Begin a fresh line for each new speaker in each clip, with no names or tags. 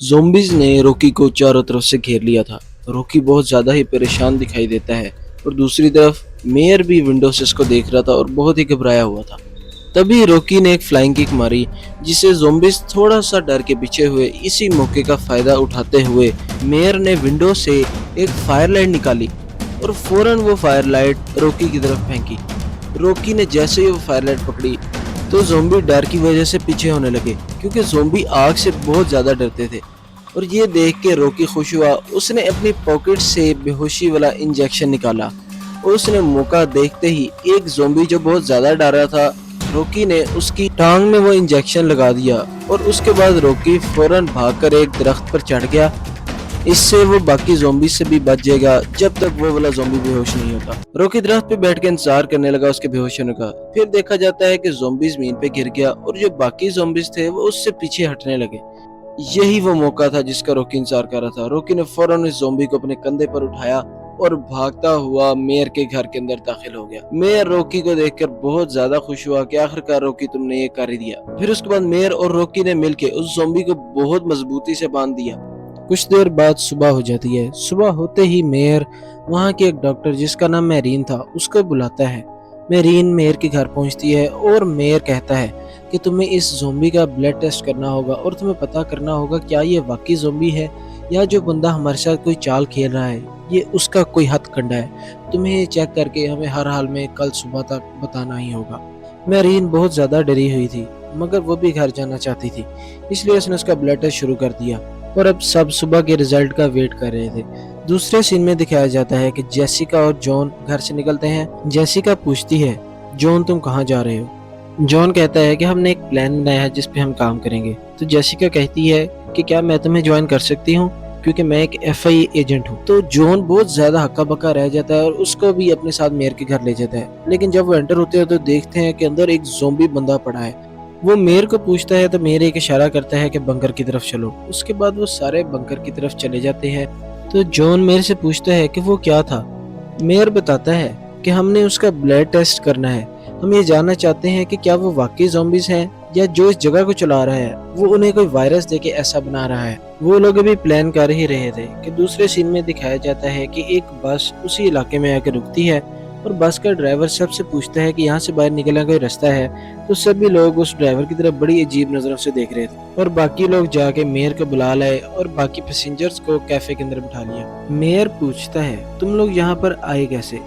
Zombies ने Rocky को चारों तरफ से घेर लिया था। रॉकी बहुत ज़्यादा ही परेशान दिखाई देता है और दूसरी तरफ मेयर भी विंडो से इसको देख रहा था और बहुत ही घबराया हुआ था। तभी रॉकी ने एक फ्लाइंग किक मारी जिसे ज़ॉम्बीज़ थोड़ा सा डर के पीछे हुए। इसी मौके का फ़ायदा उठाते हुए मेयर ने विंडो से एक फायर लाइट निकाली और फौरन वो फायर लाइट रॉकी की तरफ फेंकी। रॉकी ने जैसे ही वो फायर लाइट पकड़ी तो ज़ॉम्बी डर की वजह से पीछे होने लगे, क्योंकि ज़ॉम्बी आग से बहुत ज़्यादा डरते थे। और ये देख के रॉकी खुश हुआ। उसने अपनी पॉकेट से बेहोशी वाला इंजेक्शन निकाला और उसने मौका देखते ही एक ज़ॉम्बी जो बहुत ज़्यादा डर रहा था, रॉकी ने उसकी टांग में वो इंजेक्शन लगा दिया और उसके बाद रॉकी फौरन भागकर एक दरख्त पर चढ़ गया। इससे वो बाकी ज़ॉम्बी से भी बच जाएगा जब तक वो वाला ज़ॉम्बी बेहोश नहीं होता। रॉकी दरख्त पे बैठ के इंतजार करने लगा उसके बेहोश होने का। फिर देखा जाता है कि ज़ॉम्बी ज़मीन पे गिर गया और जो बाकी ज़ॉम्बीज़ थे वो उससे पीछे हटने लगे। यही वो मौका था जिसका रॉकी इंतजार कर रहा था। रॉकी ने फौरन इस ज़ॉम्बी को अपने कंधे पर उठाया और भागता हुआ मेयर के घर के अंदर दाखिल हो गया। मेयर रॉकी को देखकर बहुत ज्यादा खुश हुआ कि आखिरकार रॉकी तुमने ये कर ही दिया। फिर उसके बाद मेयर और रॉकी ने मिलकर उस ज़ॉम्बी को बहुत मजबूती से बांध दिया। कुछ देर बाद सुबह हो जाती है। सुबह होते ही मेयर वहाँ के एक डॉक्टर जिसका नाम मेरीन था उसको बुलाता है। मेरीन मेयर के घर पहुँचती है और मेयर कहता है कि तुम्हें इस ज़ॉम्बी का ब्लड टेस्ट करना होगा और तुम्हें पता करना होगा क्या ये वाकई ज़ॉम्बी है या जो बंदा हमारे साथ कोई चाल खेल रहा है ये उसका कोई हथकंडा है। तुम्हें ये चेक करके हमें हर हाल में कल सुबह तक बताना ही होगा। मेरीन बहुत ज़्यादा डरी हुई थी मगर वो भी घर जाना चाहती थी, इसलिए उसने उसका ब्लड टेस्ट शुरू कर दिया और अब सब सुबह के रिजल्ट का वेट कर रहे थे। दूसरे सीन में दिखाया जाता है कि जेसिका और जॉन घर से निकलते हैं। जेसिका पूछती है, जॉन तुम कहाँ जा रहे हो? जॉन कहता है कि हमने एक प्लान बनाया है जिस पे हम काम करेंगे। तो जेसिका कहती है कि क्या मैं तुम्हें ज्वाइन कर सकती हूँ, क्योंकि मैं एक एफआई एजेंट हूँ। तो जॉन बहुत ज्यादा हक्का बक्का रह जाता है और उसको भी अपने साथ मेयर के घर ले जाता है। लेकिन जब वो एंटर होते हैं तो देखते हैं कि अंदर एक ज़ॉम्बी बंदा पड़ा है। वो मेयर को पूछता है तो मेयर एक इशारा करता है कि बंकर की तरफ चलो। उसके बाद वो सारे बंकर की तरफ चले जाते हैं। तो जॉन मेयर से पूछता है कि वो क्या था। मेयर बताता है कि हमने उसका ब्लड टेस्ट करना है। हम ये जानना चाहते हैं कि क्या वो वाकई ज़ॉम्बीज़ हैं या जो इस जगह को चला रहा है वो उन्हें कोई वायरस देके ऐसा बना रहा है। वो लोग अभी प्लान कर ही रहे थे कि दूसरे सीन में दिखाया जाता है कि एक बस उसी इलाके में आकर रुकती है और बस का ड्राइवर सबसे पूछता है कि यहाँ से बाहर निकलने का कोई रास्ता है। तो सभी लोग उस ड्राइवर की तरफ बड़ी अजीब नजरों से देख रहे थे और बाकी लोग जाके मेयर को बुला लाए और बाकी पैसेंजर्स को कैफे के अंदर बिठा लिया। मेयर पूछता है, तुम लोग यहाँ पर आए कैसे?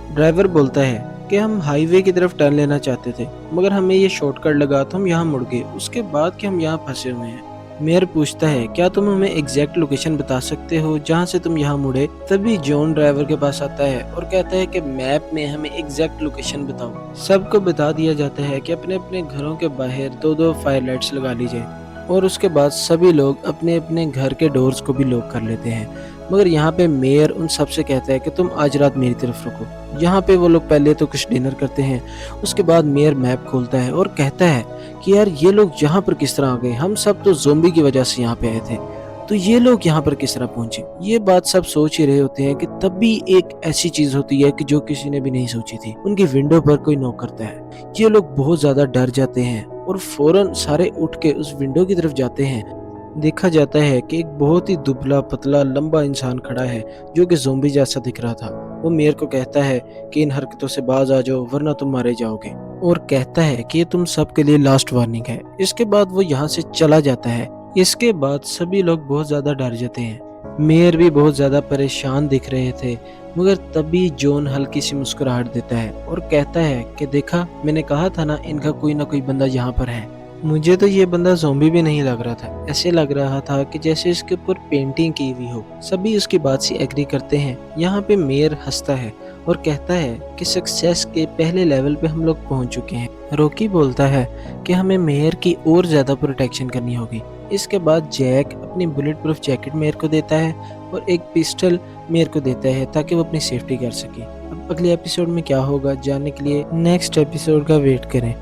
ड्राइवर बोलता है कि हम हाईवे की तरफ टर्न लेना चाहते थे मगर हमें ये शॉर्टकट लगा तो हम यहाँ मुड़ गए, उसके बाद कि हम यहाँ फंसे हुए हैं। मेयर पूछता है, क्या तुम हमें एग्जैक्ट लोकेशन बता सकते हो जहाँ से तुम यहाँ मुड़े? तभी जॉन ड्राइवर के पास आता है और कहता है कि मैप में हमें एग्जैक्ट लोकेशन बताओ। सबको बता दिया जाता है कि अपने अपने घरों के बाहर दो दो फायर लाइट्स लगा लीजिए और उसके बाद सभी लोग अपने अपने घर के डोर्स को भी लॉक कर लेते हैं। मगर यहाँ पे मेयर उन सबसे कहता है कि तुम आज रात मेरी तरफ रुको। यहाँ पे वो लोग पहले तो कुछ डिनर करते हैं, उसके बाद मेयर मैप खोलता है और कहता है कि यार ये लोग यहाँ पर किस तरह आ गए, हम सब तो ज़ॉम्बी की वजह से यहाँ पे आए थे, तो ये लोग यहाँ पर किस तरह पहुंचे। ये बात सब सोच ही रहे होते हैं कि तभी एक ऐसी चीज होती है कि जो किसी ने भी नहीं सोची थी। उनकी विंडो पर कोई नॉक करता है। ये लोग बहुत ज्यादा डर जाते हैं और फौरन सारे उठ के उस विंडो की तरफ जाते हैं। देखा जाता है कि एक बहुत ही दुबला पतला लंबा इंसान खड़ा है जो कि ज़ॉम्बी जैसा दिख रहा था। वो मेयर को कहता है कि इन हरकतों से बाज आ जाओ वरना तुम मारे जाओगे और कहता है कि ये तुम सब के लिए लास्ट वार्निंग है। इसके बाद वो यहाँ से चला जाता है। इसके बाद सभी लोग बहुत ज्यादा डर जाते हैं। मेयर भी बहुत ज्यादा परेशान दिख रहे थे मगर तभी जॉन हल्की सी मुस्कुराहट देता है और कहता है कि देखा, मैंने कहा था ना इनका कोई ना कोई बंदा यहाँ पर है। मुझे तो ये बंदा ज़ॉम्बी भी नहीं लग रहा था, ऐसे लग रहा था कि जैसे इसके ऊपर पेंटिंग की हुई हो। सभी उसकी बात से एग्री करते हैं। यहाँ पे मेयर हंसता है और कहता है कि सक्सेस के पहले लेवल पे हम लोग पहुंच चुके हैं। रॉकी बोलता है कि हमें मेयर की और ज्यादा प्रोटेक्शन करनी होगी। इसके बाद जैक अपनी बुलेट प्रूफ जैकेट मेयर को देता है और एक पिस्टल मेयर को देता है ताकि वो अपनी सेफ्टी कर सके। अब अगले एपिसोड में क्या होगा जानने के लिए नेक्स्ट एपिसोड का वेट करें।